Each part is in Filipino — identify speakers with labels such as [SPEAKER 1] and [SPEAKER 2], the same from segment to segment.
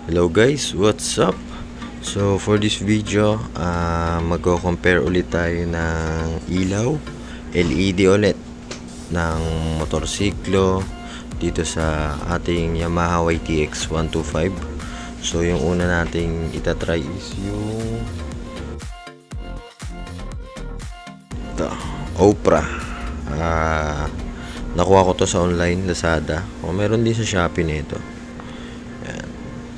[SPEAKER 1] Hello guys, what's up? So for this video, magko-compare ulit tayo ng ilaw LED ulit ng motorsiklo dito sa ating Yamaha YTX 125. So yung una nating itatry is yung ito, Opera. Nakuha ko to sa online, Lazada. O meron din sa Shopee nito.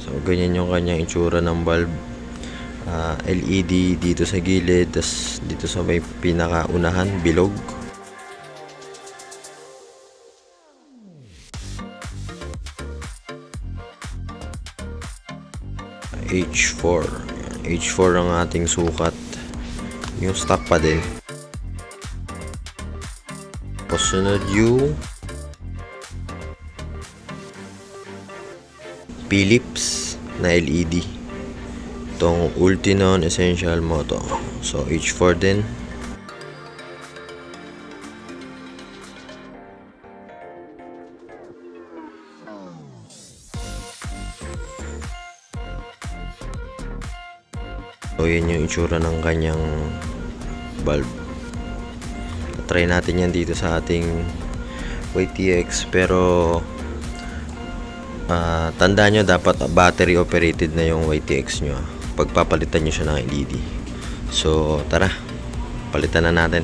[SPEAKER 1] So, ganyan yung kanyang itsura ng bulb. LED dito sa gilid, tas dito sa may pinakaunahan, bilog. H4. H4 ang ating sukat. Yung stock pa din. Sunod yung Philips na LED. Itong Ultinon Essential Moto. So H4 din. So yun yung itsura ng kanyang bulb. Try natin yan dito sa ating YTX, pero tandaan nyo, dapat battery operated na yung YTX nyo pagpapalitan nyo siya ng LED. So tara, palitan na natin.